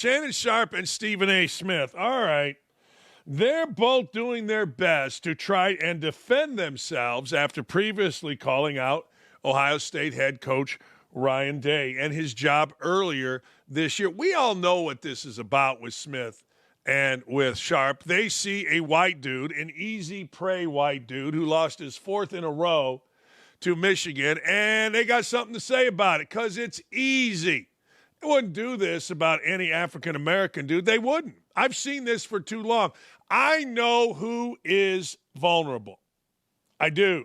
Shannon Sharpe and Stephen A. Smith. All right. They're both doing their best to try and defend themselves after previously calling out Ohio State head coach Ryan Day and his job earlier this year. We all know what this is about with Smith and with Sharpe. They see a white dude, an easy prey white dude who lost his fourth in a row to Michigan, and they got something to say about it because it's easy. They wouldn't do this about any African-American dude. They wouldn't. I've seen this for too long. I know who is vulnerable. I do.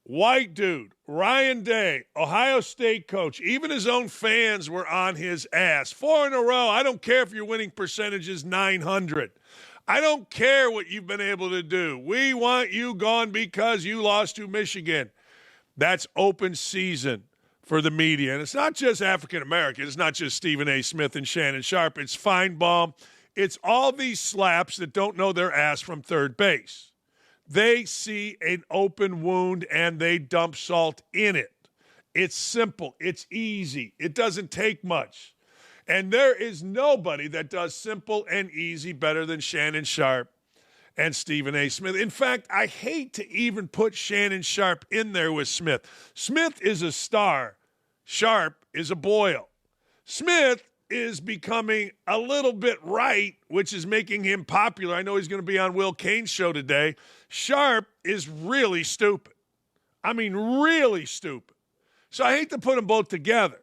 White dude, Ryan Day, Ohio State coach. Even his own fans were on his ass. 4 in a row. I don't care if your winning percentage is 900. I don't care what you've been able to do. We want you gone because you lost to Michigan. That's open season for the media. And it's not just African-American. It's not just Stephen A. Smith and Shannon Sharpe. It's Feinbaum. It's all these slaps that don't know their ass from third base. They see an open wound and they dump salt in it. It's simple. It's easy. It doesn't take much. And there is nobody that does simple and easy better than Shannon Sharpe and Stephen A. Smith. In fact, I hate to even put Shannon Sharpe in there with Smith. Smith is a star. Sharpe is a boil. Smith is becoming a little bit right, which is making him popular. I know he's going to be on Will Cain's show today. Sharpe is really stupid. I mean, really stupid. So I hate to put them both together,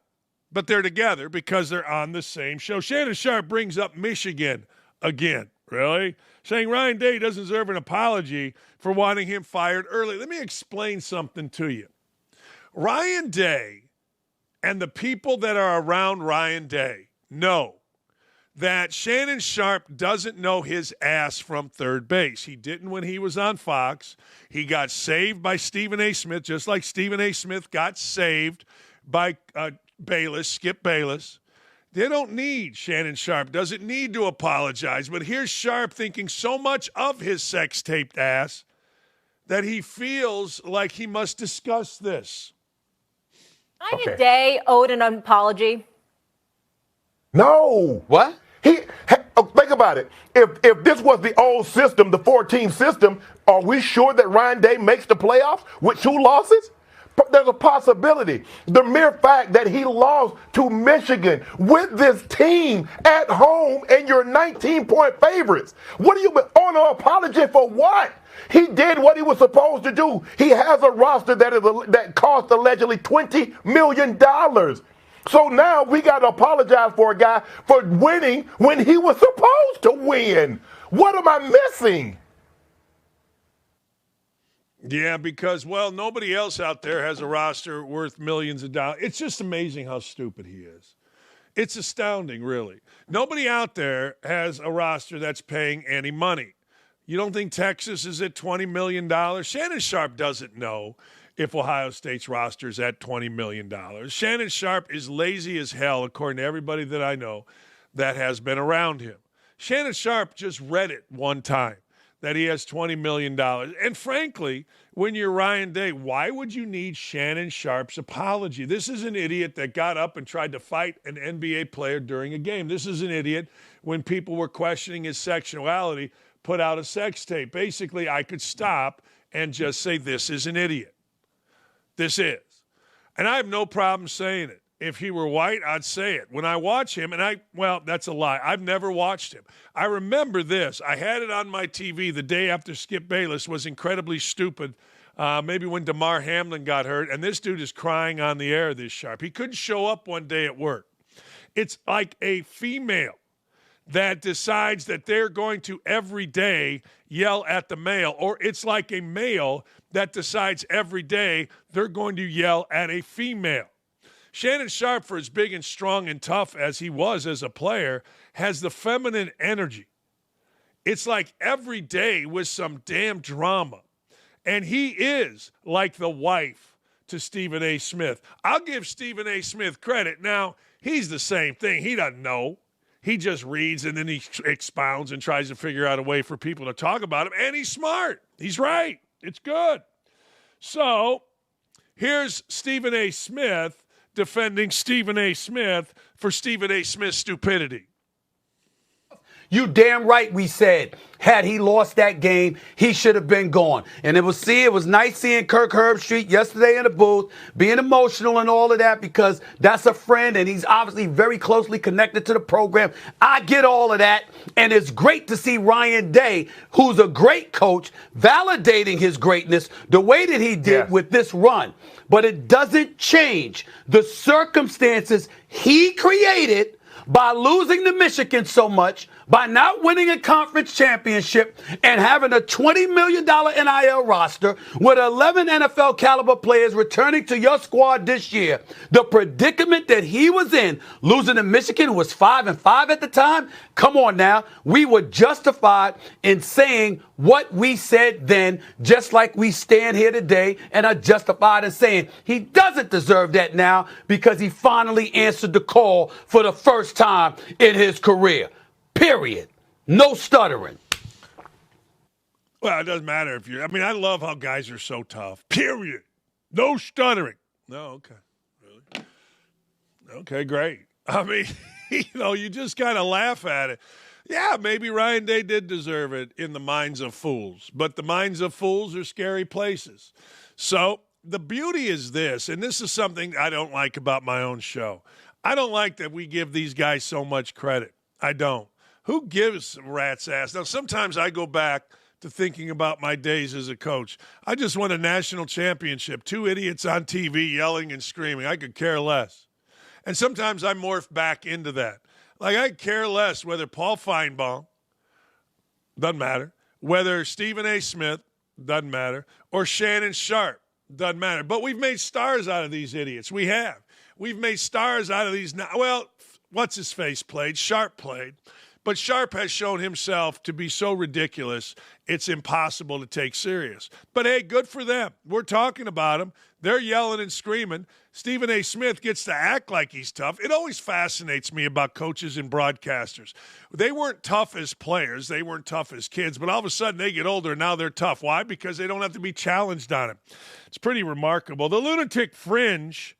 but they're together because they're on the same show. Shannon Sharpe brings up Michigan again. Really? Saying Ryan Day doesn't deserve an apology for wanting him fired early. Let me explain something to you. Ryan Day and the people that are around Ryan Day know that Shannon Sharpe doesn't know his ass from third base. He didn't when he was on Fox. He got saved by Stephen A. Smith, just like Stephen A. Smith got saved by Skip Bayless. They don't need Shannon Sharpe, doesn't need to apologize. But here's Sharpe thinking so much of his sex-taped ass that he feels like he must discuss this. Ryan Day owed an apology. No. What? Think about it. If this was the old system, the 14 system, are we sure that Ryan Day makes the playoffs with 2 losses? There's a possibility. The mere fact that he lost to Michigan with this team at home and you're 19-point favorites. What are you on an apology for what? He did what he was supposed to do. He has a roster that cost allegedly $20 million. So now we got to apologize for a guy for winning when he was supposed to win. What am I missing? Yeah, because, well, nobody else out there has a roster worth millions of dollars. It's just amazing how stupid he is. It's astounding, really. Nobody out there has a roster that's paying any money. You don't think Texas is at $20 million? Shannon Sharpe doesn't know if Ohio State's roster is at $20 million. Shannon Sharpe is lazy as hell, according to everybody that I know that has been around him. Shannon Sharpe just read it one time, that he has $20 million. And frankly, when you're Ryan Day, why would you need Shannon Sharpe's apology? This is an idiot that got up and tried to fight an NBA player during a game. This is an idiot when people were questioning his sexuality, put out a sex tape. Basically, I could stop and just say, this is an idiot. This is. And I have no problem saying it. If he were white, I'd say it. When I watch him, well, that's a lie. I've never watched him. I remember this. I had it on my TV the day after Skip Bayless was incredibly stupid, maybe when DeMar Hamlin got hurt, and this dude is crying on the air, this Sharpe. He couldn't show up one day at work. It's like a female that decides that they're going to every day yell at the male, or it's like a male that decides every day they're going to yell at a female. Shannon Sharpe, for as big and strong and tough as he was as a player, has the feminine energy. It's like every day with some damn drama. And he is like the wife to Stephen A. Smith. I'll give Stephen A. Smith credit. Now, he's the same thing. He doesn't know. He just reads and then he expounds and tries to figure out a way for people to talk about him. And he's smart. He's right. It's good. So here's Stephen A. Smith defending Stephen A. Smith for Stephen A. Smith's stupidity. You damn right we said, had he lost that game, he should have been gone. And it was nice seeing Kirk Herbstreit yesterday in the booth, being emotional and all of that, because that's a friend and he's obviously very closely connected to the program. I get all of that. And it's great to see Ryan Day, who's a great coach, validating his greatness the way that he did with this run. But it doesn't change the circumstances he created by losing to Michigan so much, by not winning a conference championship, and having a $20 million NIL roster with 11 NFL caliber players returning to your squad this year. The predicament that he was in, losing to Michigan, who was 5-5 at the time. Come on now. We were justified in saying what we said then, just like we stand here today and are justified in saying he doesn't deserve that now because he finally answered the call for the first time in his career. Period. No stuttering. Well, it doesn't matter if you're. I mean, I love how guys are so tough. Period. No stuttering. No, okay. Really? Okay, great. I mean, you just kind of laugh at it. Yeah, maybe Ryan Day did deserve it in the minds of fools, but the minds of fools are scary places. So the beauty is this, and this is something I don't like about my own show. I don't like that we give these guys so much credit. I don't. Who gives a rat's ass? Now, sometimes I go back to thinking about my days as a coach. I just won a national championship. 2 idiots on TV yelling and screaming. I could care less. And sometimes I morph back into that. Like, I care less whether Paul Feinbaum, doesn't matter, whether Stephen A. Smith, doesn't matter, or Shannon Sharp, doesn't matter. But we've made stars out of these idiots. We have. We've made stars out of these. Well, what's his face played? Sharp played. But Sharp has shown himself to be so ridiculous, it's impossible to take serious. But, hey, good for them. We're talking about him. They're yelling and screaming. Stephen A. Smith gets to act like he's tough. It always fascinates me about coaches and broadcasters. They weren't tough as players. They weren't tough as kids. But all of a sudden, they get older, and now they're tough. Why? Because they don't have to be challenged on it. It's pretty remarkable. The lunatic fringe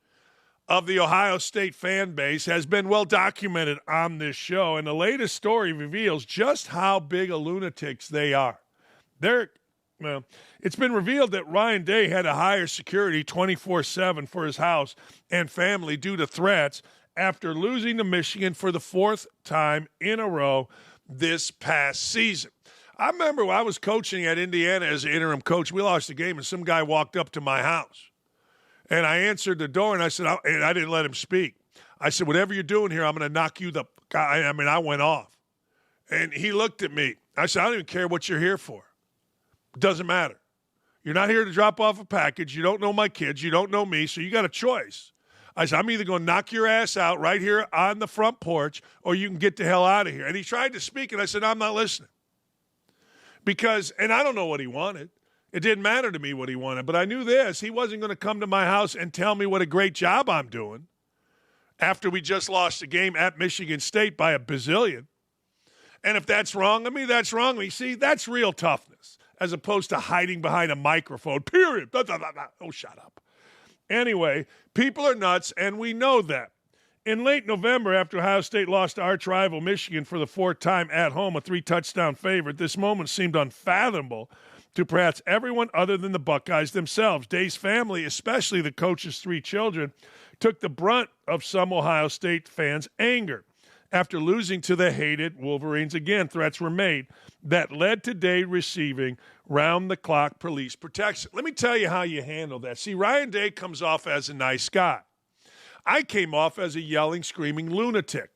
of the Ohio State fan base has been well documented on this show, and the latest story reveals just how big of lunatics they are. It's been revealed that Ryan Day had to hire security 24/7 for his house and family due to threats after losing to Michigan for the 4th time in a row this past season. I remember when I was coaching at Indiana as an interim coach, we lost the game, and some guy walked up to my house. And I answered the door, and I said, and I didn't let him speak. I said, whatever you're doing here, I'm going to knock you the guy. I mean, I went off. And he looked at me. I said, I don't even care what you're here for. It doesn't matter. You're not here to drop off a package. You don't know my kids. You don't know me, so you got a choice. I said, I'm either going to knock your ass out right here on the front porch, or you can get the hell out of here. And he tried to speak, and I said, I'm not listening. And I don't know what he wanted. It didn't matter to me what he wanted, but I knew this. He wasn't going to come to my house and tell me what a great job I'm doing after we just lost a game at Michigan State by a bazillion. And if that's wrong, I mean, that's wrong. You see, that's real toughness as opposed to hiding behind a microphone, period. Oh, shut up. Anyway, people are nuts, and we know that. In late November, after Ohio State lost to arch rival Michigan for the 4th time at home, a 3-touchdown favorite, this moment seemed unfathomable to perhaps everyone other than the Buckeyes themselves. Day's family, especially the coach's 3 children, took the brunt of some Ohio State fans' anger. After losing to the hated Wolverines again, threats were made that led to Day receiving round-the-clock police protection. Let me tell you how you handle that. See, Ryan Day comes off as a nice guy. I came off as a yelling, screaming lunatic.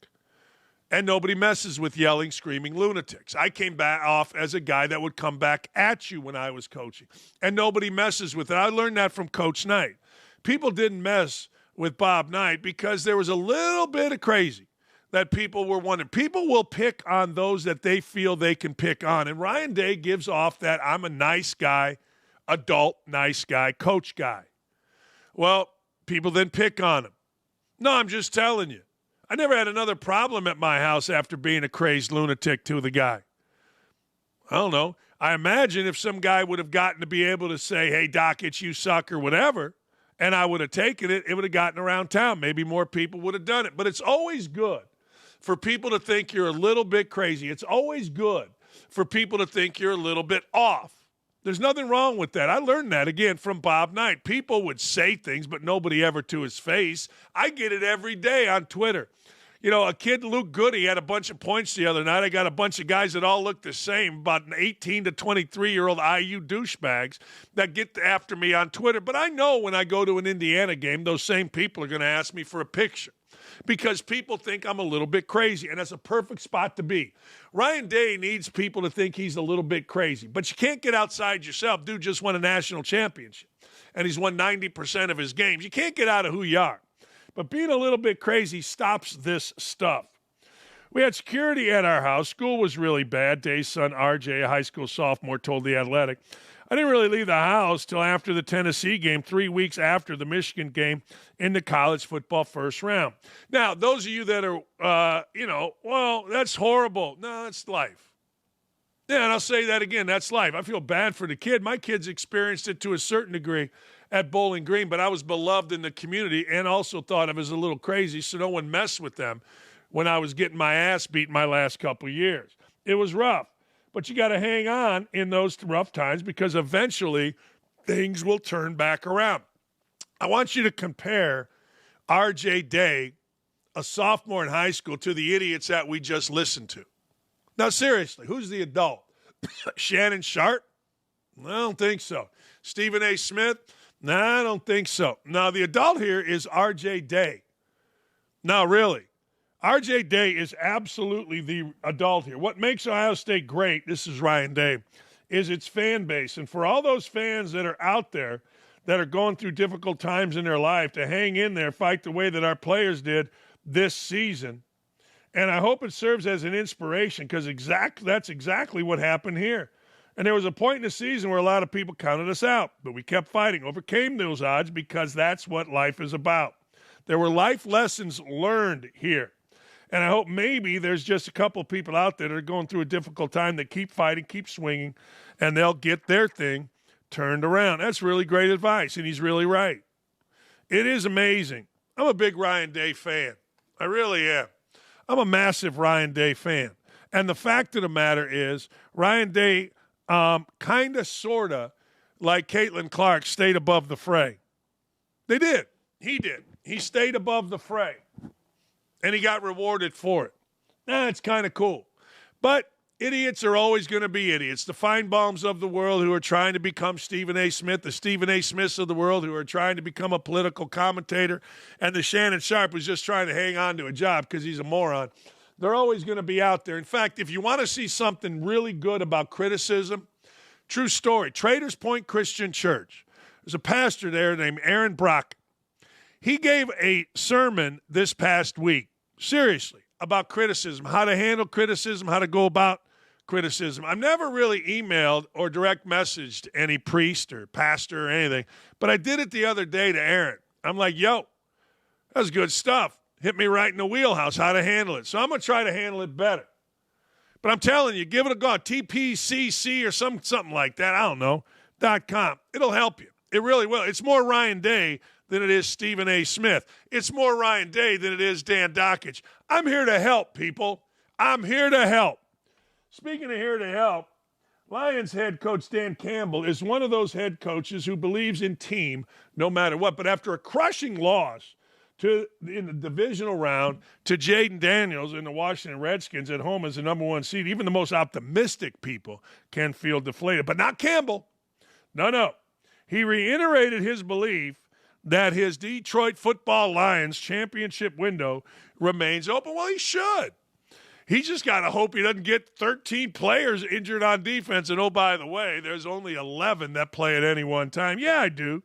And nobody messes with yelling, screaming lunatics. I came back off as a guy that would come back at you when I was coaching. And nobody messes with it. I learned that from Coach Knight. People didn't mess with Bob Knight because there was a little bit of crazy that people were wondering. People will pick on those that they feel they can pick on. And Ryan Day gives off that I'm a nice guy, adult nice guy, coach guy. Well, people then pick on him. No, I'm just telling you. I never had another problem at my house after being a crazed lunatic to the guy. I don't know. I imagine if some guy would have gotten to be able to say, hey, Dakich, you suck or whatever, and I would have taken it, it would have gotten around town. Maybe more people would have done it. But it's always good for people to think you're a little bit crazy. It's always good for people to think you're a little bit off. There's nothing wrong with that. I learned that, again, from Bob Knight. People would say things, but nobody ever to his face. I get it every day on Twitter. You know, a kid, Luke Goody, had a bunch of points the other night. I got a bunch of guys that all look the same, about an 18 to 23-year-old IU douchebags that get after me on Twitter. But I know when I go to an Indiana game, those same people are going to ask me for a picture because people think I'm a little bit crazy, and that's a perfect spot to be. Ryan Day needs people to think he's a little bit crazy, but you can't get outside yourself. Dude just won a national championship, and he's won 90% of his games. You can't get out of who you are. But being a little bit crazy stops this stuff. We had security at our house. School was really bad. Day's son, RJ, a high school sophomore, told The Athletic, I didn't really leave the house till after the Tennessee game, 3 weeks after the Michigan game in the college football first round. Now, those of you that are, well, that's horrible. No, that's life. Yeah, and I'll say that again. That's life. I feel bad for the kid. My kids experienced it to a certain degree at Bowling Green, but I was beloved in the community and also thought of as a little crazy, so no one messed with them when I was getting my ass beat my last couple years. It was rough, but you got to hang on in those rough times because eventually things will turn back around. I want you to compare R.J. Day, a sophomore in high school, to the idiots that we just listened to. Now, seriously, who's the adult? Shannon Sharp? I don't think so. Stephen A. Smith? No, I don't think so. Now, the adult here is R.J. Day. Now, really, R.J. Day is absolutely the adult here. What makes Ohio State great, this is Ryan Day, is its fan base. And for all those fans that are out there that are going through difficult times in their life to hang in there, fight the way that our players did this season. And I hope it serves as an inspiration because that's exactly what happened here. And there was a point in the season where a lot of people counted us out, but we kept fighting, overcame those odds because that's what life is about. There were life lessons learned here. And I hope maybe there's just a couple of people out there that are going through a difficult time that keep fighting, keep swinging, and they'll get their thing turned around. That's really great advice, and he's really right. It is amazing. I'm a big Ryan Day fan. I really am. I'm a massive Ryan Day fan. And the fact of the matter is, Ryan Day kind of, sort of, like Caitlin Clark, stayed above the fray. They did. He did. He stayed above the fray. And he got rewarded for it. That's kind of cool. But idiots are always going to be idiots. The Feinbaums of the world who are trying to become Stephen A. Smith, the Stephen A. Smiths of the world who are trying to become a political commentator, and the Shannon Sharp who's just trying to hang on to a job because he's a moron. They're always going to be out there. In fact, if you want to see something really good about criticism, true story, Traders Point Christian Church. There's a pastor there named Aaron Brock. He gave a sermon this past week, seriously, about criticism, how to handle criticism, how to go about criticism. I've never really emailed or direct messaged any priest or pastor or anything, but I did it the other day to Aaron. I'm like, yo, that's good stuff. Hit me right in the wheelhouse, how to handle it. So I'm going to try to handle it better. But I'm telling you, give it a go. TPCC or something like that, I don't know, .com. It'll help you. It really will. It's more Ryan Day than it is Stephen A. Smith. It's more Ryan Day than it is Dan Dakich. I'm here to help, people. I'm here to help. Speaking of here to help, Lions head coach Dan Campbell is one of those head coaches who believes in team no matter what. But after a crushing loss in the divisional round to Jaden Daniels and the Washington Redskins at home as the number one seed, even the most optimistic people can feel deflated. But not Campbell. No. He reiterated his belief that his Detroit Football Lions championship window remains open. Well, he should. He just got to hope he doesn't get 13 players injured on defense. And, oh, by the way, there's only 11 that play at any one time. Yeah, I do,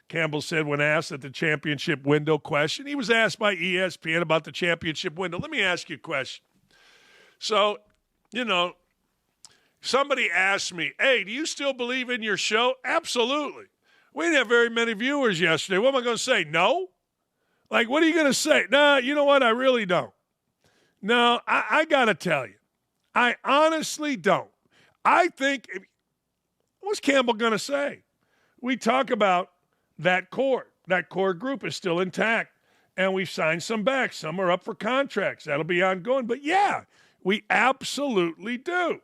Campbell said when asked at the championship window question. He was asked by ESPN about the championship window. Let me ask you a question. So, somebody asked me, hey, do you still believe in your show? Absolutely. We didn't have very many viewers yesterday. What am I going to say? No? Like, what are you going to say? Nah, you know what? I really don't. No, I got to tell you. I honestly don't. I think, what's Campbell going to say? We talk about that core. That core group is still intact. and we've signed some back. Some are up for contracts. That'll be ongoing. But, yeah, we absolutely do.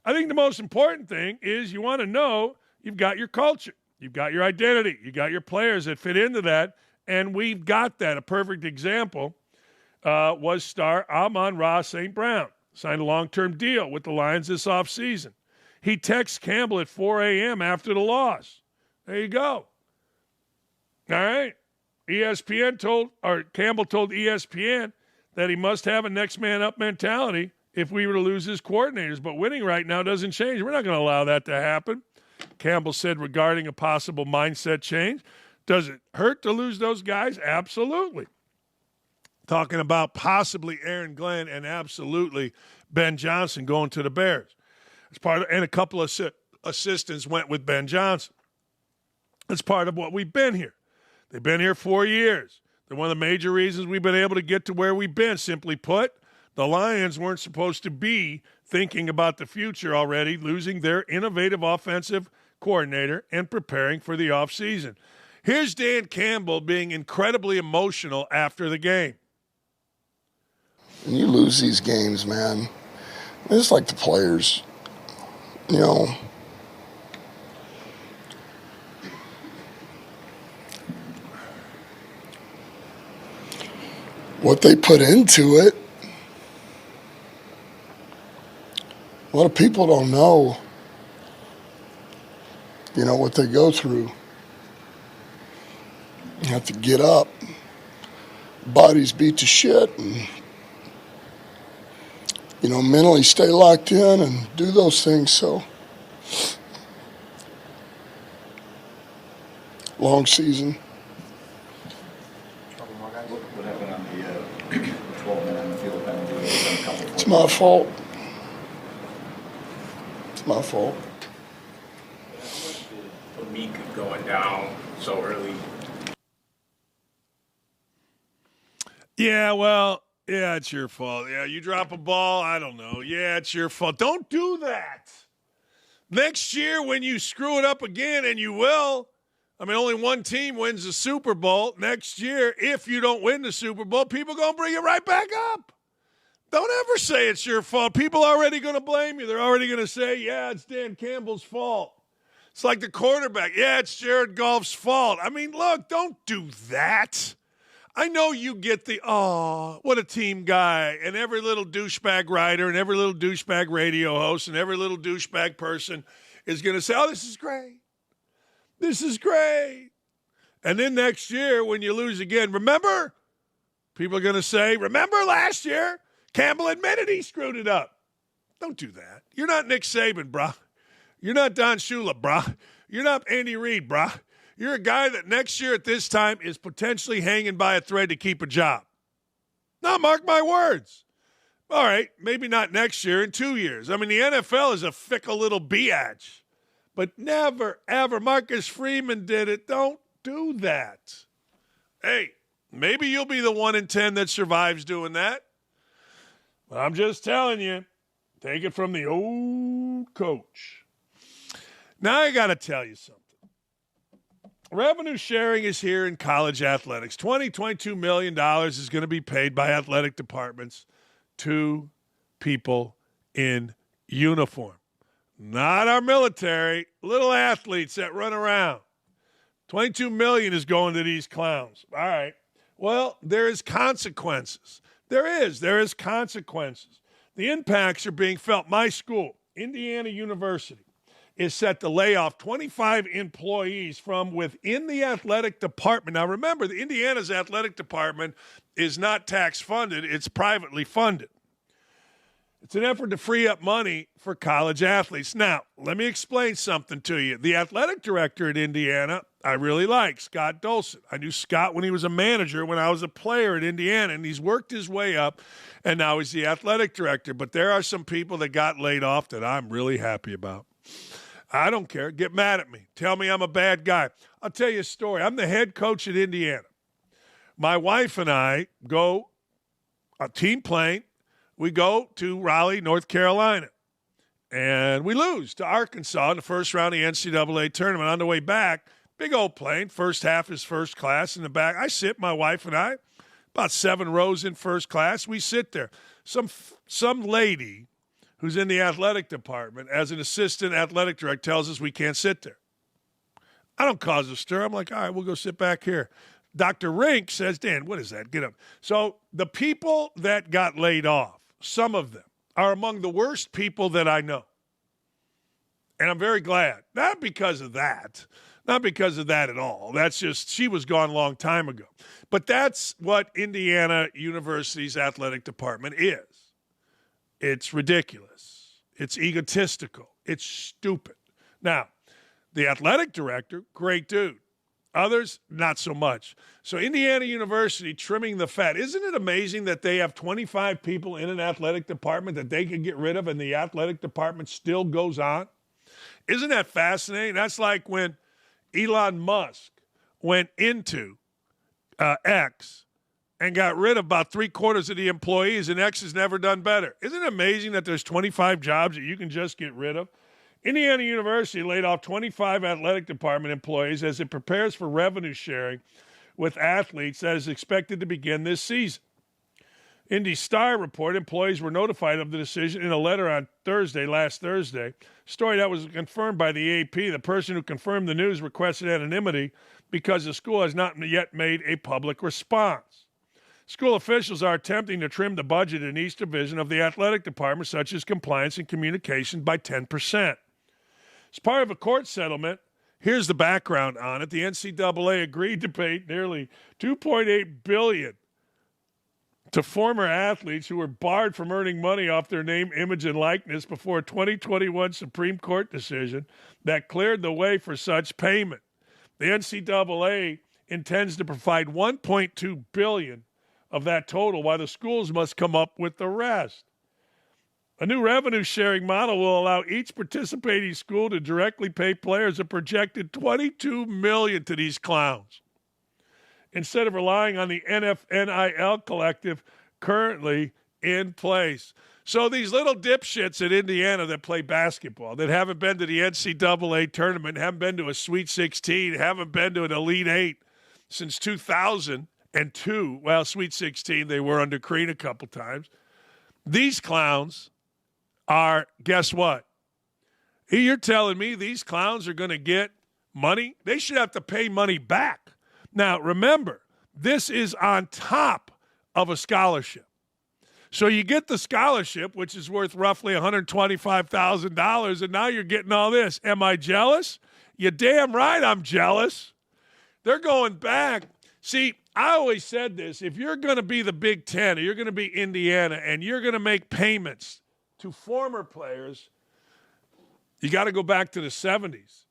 I think the most important thing is you want to know you've got your culture. You've got your identity. You got your players that fit into that, and we've got that. A perfect example was star Amon-Ra St. Brown. Signed a long-term deal with the Lions this offseason. He texts Campbell at 4 a.m. after the loss. There you go. All right. Campbell told ESPN that he must have a next man up mentality if we were to lose his coordinators. But winning right now doesn't change. We're not going to allow that to happen. Campbell said regarding a possible mindset change. Does it hurt to lose those guys? Absolutely. Talking about possibly Aaron Glenn and absolutely Ben Johnson going to the Bears. It's part of, and a couple of assistants went with Ben Johnson. It's part of what we've been here. They've been here 4 years. They're one of the major reasons we've been able to get to where we've been. Simply put, the Lions weren't supposed to be thinking about the future already, losing their innovative offensive coordinator and preparing for the offseason. Here's Dan Campbell being incredibly emotional after the game. When you lose these games, man, it's like the players, you know. What they put into it, a lot of people don't know, you know, what they go through. You have to get up, bodies beat to shit, and, you know, mentally stay locked in and do those things. So, long season. What happened on the 12-minute on the field penalty? It's my fault. It's my fault. For Meek going down so early. Yeah, well, yeah, it's your fault. Yeah, you drop a ball, I don't know. Yeah, it's your fault. Don't do that. Next year when you screw it up again, and you will, I mean, only one team wins the Super Bowl. Next year, if you don't win the Super Bowl, people are going to bring it right back up. Don't ever say it's your fault. People are already going to blame you. They're already going to say, yeah, it's Dan Campbell's fault. It's like the quarterback. Yeah, it's Jared Goff's fault. I mean, look, don't do that. I know you get the, oh, what a team guy, and every little douchebag writer and every little douchebag radio host and every little douchebag person is going to say, oh, this is great. This is great. And then next year when you lose again, remember? People are going to say, remember last year? Campbell admitted he screwed it up. Don't do that. You're not Nick Saban, brah. You're not Don Shula, brah. You're not Andy Reid, brah. You're a guy that next year at this time is potentially hanging by a thread to keep a job. Now, mark my words. All right, maybe not next year, in 2 years. I mean, the NFL is a fickle little biatch. But never, ever. Marcus Freeman did it. Don't do that. Hey, maybe you'll be the 1 in 10 that survives doing that. But I'm just telling you, take it from the old coach. Now I got to tell you something. Revenue sharing is here in college athletics. $22 million is going to be paid by athletic departments to people in uniform. Not our military, little athletes that run around. $22 million is going to these clowns. All right. Well, there is consequences. There is consequences. The impacts are being felt. My school, Indiana University, is set to lay off 25 employees from within the athletic department. Now, remember, the Indiana's athletic department is not tax funded. It's privately funded. It's an effort to free up money for college athletes. Now, let me explain something to you. The athletic director at Indiana, I really like, Scott Dolson. I knew Scott when he was a manager, when I was a player at Indiana, and he's worked his way up, and now he's the athletic director. But there are some people that got laid off that I'm really happy about. I don't care. Get mad at me. Tell me I'm a bad guy. I'll tell you a story. I'm the head coach at Indiana. My wife and I go a team plane. We go to Raleigh, North Carolina, and we lose to Arkansas in the first round of the NCAA tournament. On the way back, Big old plane. First half is first class in the back. I sit, my wife and I, about 7 rows in first class. We sit there. Some lady who's in the athletic department as an assistant athletic director tells us we can't sit there. I don't cause a stir. I'm like, all right, we'll go sit back here. Dr. Rink says, Dan, what is that? Get up. So the people that got laid off, some of them, are among the worst people that I know. And I'm very glad. Not because of that. Not because of that at all. That's just, she was gone a long time ago. But that's what Indiana University's athletic department is. It's ridiculous. It's egotistical. It's stupid. Now, the athletic director, great dude. Others, not so much. So Indiana University trimming the fat. Isn't it amazing that they have 25 people in an athletic department that they can get rid of and the athletic department still goes on? Isn't that fascinating? That's like when Elon Musk went into X and got rid of about 3/4 of the employees, and X has never done better. Isn't it amazing that there's 25 jobs that you can just get rid of? Indiana University laid off 25 athletic department employees as it prepares for revenue sharing with athletes that is expected to begin this season. Indy Star report employees were notified of the decision in a letter on last Thursday. Story that was confirmed by the AP. The person who confirmed the news requested anonymity because the school has not yet made a public response. School officials are attempting to trim the budget in each division of the athletic department, such as compliance and communication, by 10%. As part of a court settlement, here's the background on it. The NCAA agreed to pay nearly $2.8 billion to former athletes who were barred from earning money off their name, image, and likeness before a 2021 Supreme Court decision that cleared the way for such payment. The NCAA intends to provide $1.2 billion of that total, while the schools must come up with the rest. A new revenue-sharing model will allow each participating school to directly pay players a projected $22 million to these clowns, instead of relying on the NIL collective currently in place. So these little dipshits in Indiana that play basketball, that haven't been to the NCAA tournament, haven't been to a Sweet 16, haven't been to an Elite 8 since 2002. Well, Sweet 16, they were under Crean a couple times. These clowns are, guess what? You're telling me these clowns are going to get money? They should have to pay money back. Now, remember, this is on top of a scholarship. So you get the scholarship, which is worth roughly $125,000, and now you're getting all this. Am I jealous? You're damn right I'm jealous. They're going back. See, I always said this. If you're going to be the Big Ten, or you're going to be Indiana, and you're going to make payments to former players, you got to go back to the 70s.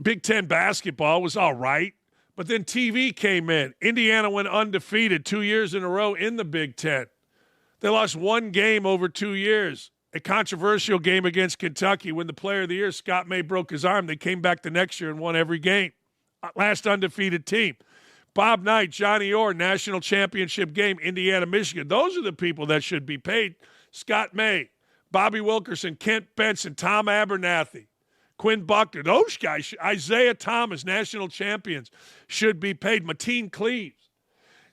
Big Ten basketball was all right, but then TV came in. Indiana went undefeated 2 years in a row in the Big Ten. They lost one game over 2 years, a controversial game against Kentucky when the player of the year, Scott May, broke his arm. They came back the next year and won every game. Last undefeated team. Bob Knight, Johnny Orr, national championship game, Indiana, Michigan. Those are the people that should be paid. Scott May, Bobby Wilkerson, Kent Benson, Tom Abernathy, Quinn Buckner. Those guys, Isaiah Thomas, national champions, should be paid. Mateen Cleaves.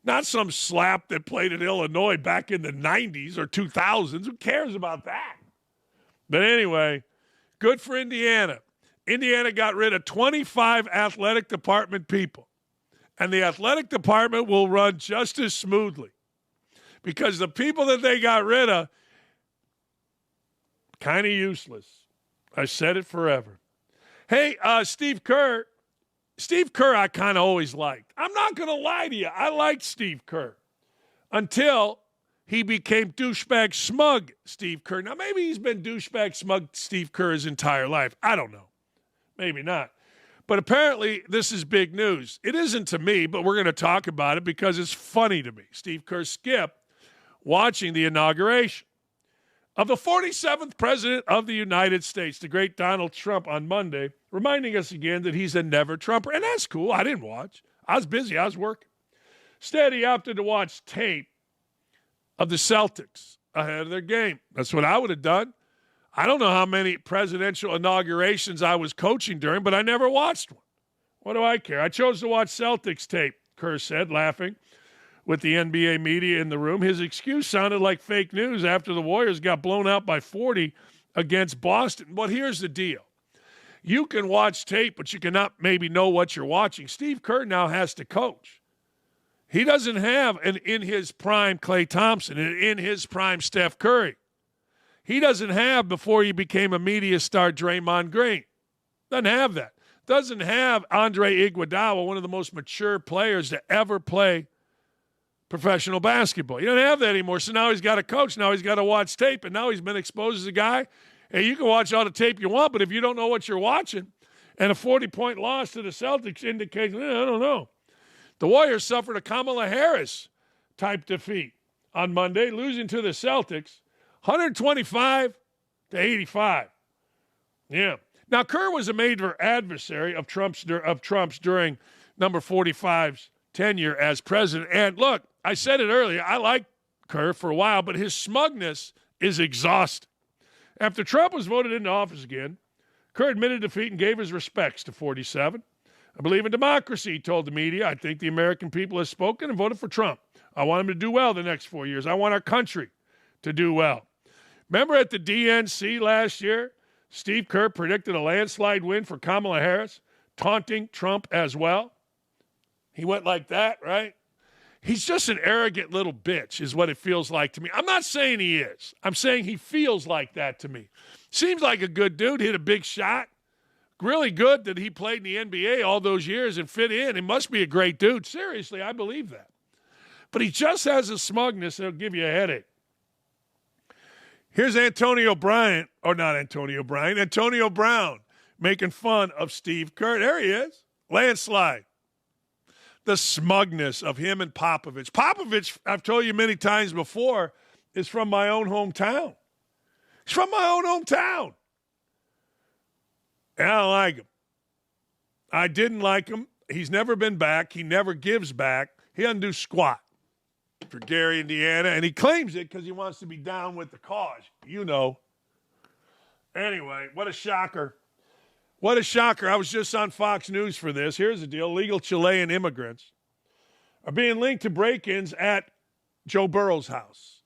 Not some slap that played at Illinois back in the 90s or 2000s. Who cares about that? But anyway, good for Indiana. Indiana got rid of 25 athletic department people. And the athletic department will run just as smoothly. Because the people that they got rid of, kind of useless. I said it forever. Hey, Steve Kerr. Steve Kerr I kind of always liked. I'm not going to lie to you. I liked Steve Kerr until he became douchebag smug Steve Kerr. Now, maybe he's been douchebag smug Steve Kerr his entire life. I don't know. Maybe not. But apparently this is big news. It isn't to me, but we're going to talk about it because it's funny to me. Steve Kerr skipped watching the inauguration of the 47th President of the United States, the great Donald Trump, on Monday, reminding us again that he's a never-Trumper. And that's cool. I didn't watch. I was busy. I was working. Instead, he opted to watch tape of the Celtics ahead of their game. That's what I would have done. I don't know how many presidential inaugurations I was coaching during, but I never watched one. What do I care? I chose to watch Celtics tape, Kerr said, laughing with the NBA media in the room. His excuse sounded like fake news after the Warriors got blown out by 40 against Boston. But here's the deal. You can watch tape, but you cannot maybe know what you're watching. Steve Kerr now has to coach. He doesn't have an in his prime Klay Thompson, and in his prime Steph Curry. He doesn't have, before he became a media star, Draymond Green. Doesn't have that. Doesn't have Andre Iguodala, one of the most mature players to ever play professional basketball. He doesn't have that anymore, so now he's got to coach. Now he's got to watch tape, and now he's been exposed as a guy. Hey, you can watch all the tape you want, but if you don't know what you're watching, and a 40-point loss to the Celtics indicates, I don't know. The Warriors suffered a Kamala Harris-type defeat on Monday, losing to the Celtics 125-85. Yeah. Now, Kerr was a major adversary of Trump's during number 45's tenure as president. And look, I said it earlier, I liked Kerr for a while, but his smugness is exhausting. After Trump was voted into office again, Kerr admitted defeat and gave his respects to 47. I believe in democracy, he told the media. I think the American people have spoken and voted for Trump. I want him to do well the next 4 years. I want our country to do well. Remember at the DNC last year, Steve Kerr predicted a landslide win for Kamala Harris, taunting Trump as well. He went like that, right? He's just an arrogant little bitch is what it feels like to me. I'm not saying he is. I'm saying he feels like that to me. Seems like a good dude, hit a big shot. Really good that he played in the NBA all those years and fit in. He must be a great dude. Seriously, I believe that. But he just has a smugness that'll give you a headache. Here's Antonio Brown making fun of Steve Kerr. There he is. Landslide. The smugness of him and Popovich. Popovich, I've told you many times before, is from my own hometown. He's from my own hometown. And I don't like him. I didn't like him. He's never been back. He never gives back. He doesn't do squat for Gary, Indiana, and he claims it because he wants to be down with the cause. You know. Anyway, what a shocker. What a shocker. I was just on Fox News for this. Here's the deal. Illegal Chilean immigrants are being linked to break-ins at Joe Burrow's house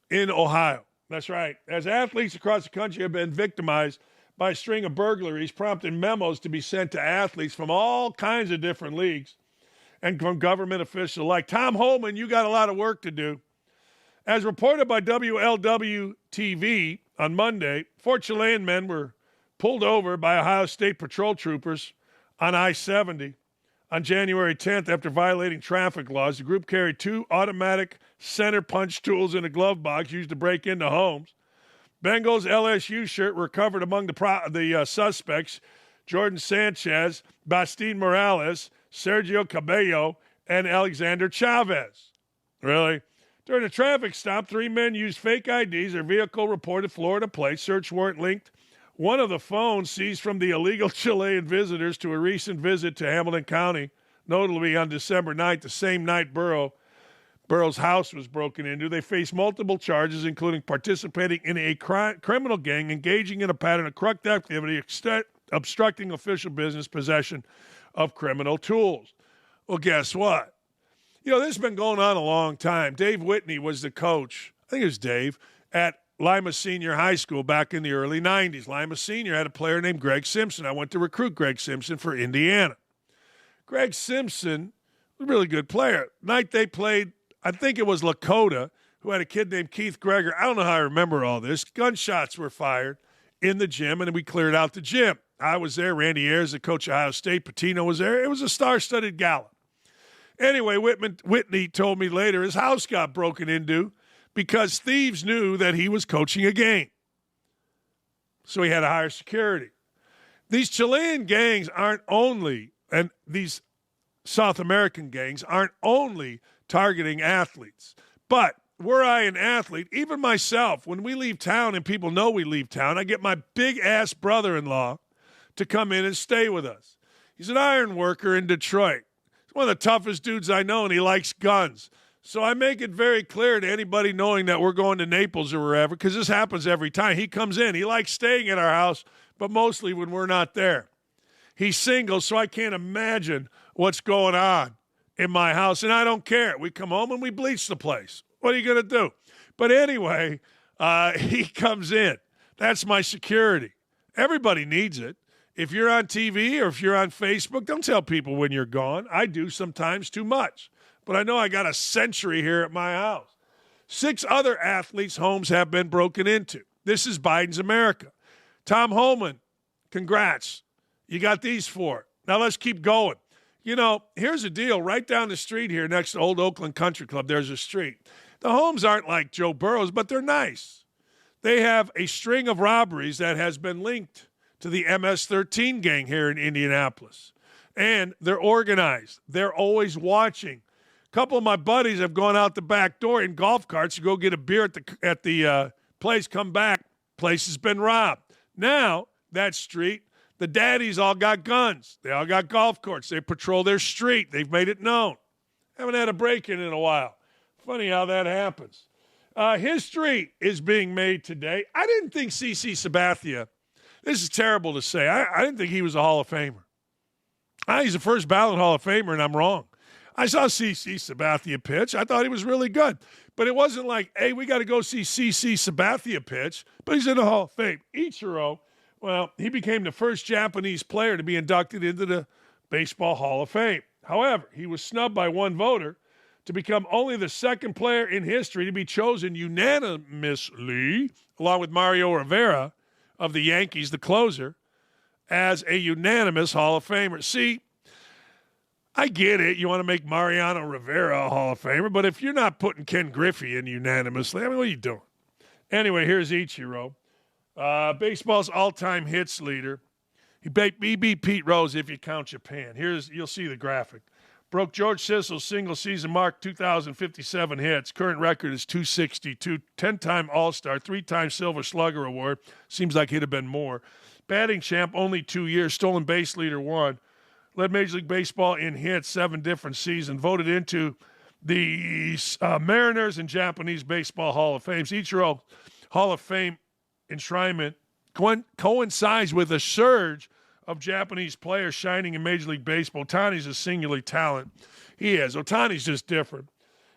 in Ohio. That's right. As athletes across the country have been victimized by a string of burglaries, prompting memos to be sent to athletes from all kinds of different leagues and from government officials like Tom Holman, you got a lot of work to do. As reported by WLW-TV on Monday, 4 Chilean men were pulled over by Ohio State patrol troopers on I-70 on January 10th after violating traffic laws. The group carried 2 automatic center punch tools in a glove box used to break into homes. Bengals LSU shirt were recovered among the suspects: Jordan Sanchez, Bastien Morales, Sergio Cabello, and Alexander Chavez. Really? During a traffic stop, 3 men used fake IDs. Their vehicle reported Florida plates. Search warrant linked one of the phones seized from the illegal Chilean visitors to a recent visit to Hamilton County, notably on December 9th, the same night Burrow's house was broken into. They face multiple charges, including participating in a criminal gang, engaging in a pattern of corrupt activity, obstructing official business, possession of criminal tools. Well, guess what? You know, this has been going on a long time. Dave Whitney was the coach, I think it was Dave, at Lima Senior High School back in the early 90s. Lima Senior had a player named Greg Simpson. I went to recruit Greg Simpson for Indiana. Greg Simpson was a really good player. Night they played, I think it was Lakota, who had a kid named Keith Greger. I don't know how I remember all this. Gunshots were fired in the gym, and we cleared out the gym. I was there. Randy Ayers, the coach of Ohio State. Patino was there. It was a star-studded gala. Anyway, Whitney told me later his house got broken into because thieves knew that he was coaching a game. So he had to hire security. These Chilean gangs aren't only, and these South American gangs aren't only targeting athletes. But were I an athlete, even myself, when we leave town and people know we leave town, I get my big-ass brother-in-law to come in and stay with us. He's an iron worker in Detroit. He's one of the toughest dudes I know, and he likes guns. So I make it very clear to anybody knowing that we're going to Naples or wherever, because this happens every time. He comes in. He likes staying at our house, but mostly when we're not there. He's single, so I can't imagine what's going on in my house, and I don't care. We come home and we bleach the place. What are you going to do? But anyway, he comes in. That's my security. Everybody needs it. If you're on TV or if you're on Facebook, don't tell people when you're gone. I do sometimes too much. But I know I got a sentry here at my house. 6 other athletes' homes have been broken into. This is Biden's America. Tom Holman, congrats. You got these 4. Now let's keep going. You know, here's the deal. Right down the street here next to Old Oakland Country Club, there's a street. The homes aren't like Joe Burrow's, but they're nice. They have a string of robberies that has been linked to the MS-13 gang here in Indianapolis. And they're organized. They're always watching. A couple of my buddies have gone out the back door in golf carts to go get a beer at the place, come back. Place has been robbed. Now, that street, the daddies all got guns. They all got golf carts. They patrol their street. They've made it known. Haven't had a break-in in a while. Funny how that happens. History is being made today. I didn't think CC Sabathia, this is terrible to say, I didn't think he was a Hall of Famer. He's a first ballot Hall of Famer, and I'm wrong. I saw CC Sabathia pitch. I thought he was really good. But it wasn't like, hey, we got to go see CC Sabathia pitch, but he's in the Hall of Fame. Ichiro, well, he became the first Japanese player to be inducted into the Baseball Hall of Fame. However, he was snubbed by one voter to become only the second player in history to be chosen unanimously, along with Mario Rivera of the Yankees, the closer, as a unanimous Hall of Famer. See, I get it. You want to make Mariano Rivera a Hall of Famer, but if you're not putting Ken Griffey in unanimously, I mean, what are you doing? Anyway, here's Ichiro, baseball's all-time hits leader. He beat Pete Rose if you count Japan. You'll see the graphic. Broke George Sissel's single-season mark, 2,057 hits. Current record is 262. 10-time All-Star, 3-time Silver Slugger Award. Seems like he'd have been more. Batting champ, only 2 years. Stolen base leader, 1. Led Major League Baseball in hits, 7 different seasons. Voted into the Mariners and Japanese Baseball Hall of Fame. Ichiro Hall of Fame enshrinement coincides with a surge of Japanese players shining in Major League Baseball. Ohtani's a singular talent. He is. Ohtani's just different.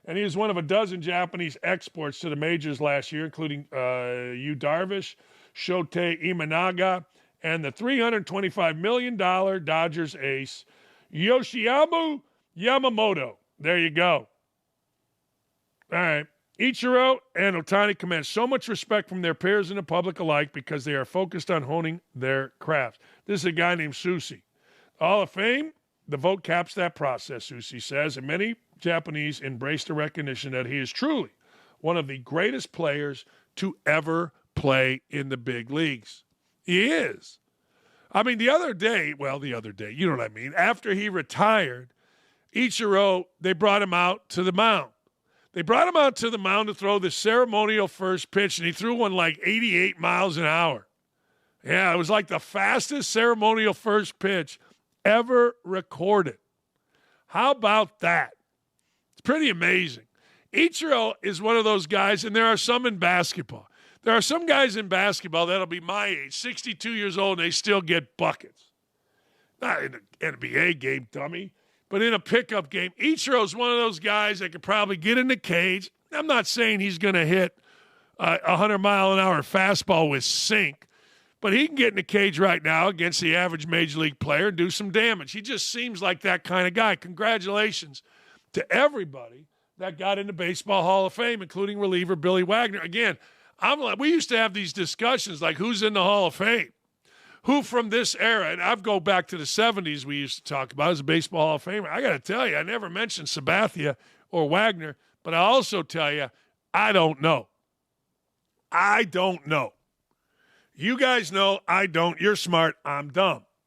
And he was one of a dozen Japanese exports to the majors last year, including Yu Darvish, Shotei Imanaga, and the $325 million Dodgers ace, Yoshiyama Yamamoto. There you go. All right. Ichiro and Ohtani command so much respect from their peers and the public alike because they are focused on honing their craft. This is a guy named Suzuki. Hall of Fame, the vote caps that process, Suzuki says, and many Japanese embrace the recognition that he is truly one of the greatest players to ever play in the big leagues. He is. I mean, the other day, you know what I mean, after he retired, Ichiro, they brought him out to the mound. They brought him out to the mound to throw the ceremonial first pitch, and he threw one like 88 miles an hour. Yeah, it was like the fastest ceremonial first pitch ever recorded. How about that? It's pretty amazing. Ichiro is one of those guys, and there are some in basketball. There are some guys in basketball that'll be my age, 62 years old, and they still get buckets. Not in an NBA game, dummy. But in a pickup game, Ichiro's one of those guys that could probably get in the cage. I'm not saying he's going to hit a 100-mile-an-hour fastball with sink, but he can get in the cage right now against the average Major League player and do some damage. He just seems like that kind of guy. Congratulations to everybody that got into Baseball Hall of Fame, including reliever Billy Wagner. Again, we used to have these discussions like who's in the Hall of Fame. Who from this era, and I've go back to the 70s we used to talk about as a Baseball Hall of Famer. I got to tell you, I never mentioned Sabathia or Wagner, but I also tell you, I don't know. I don't know. You guys know I don't. You're smart. I'm dumb.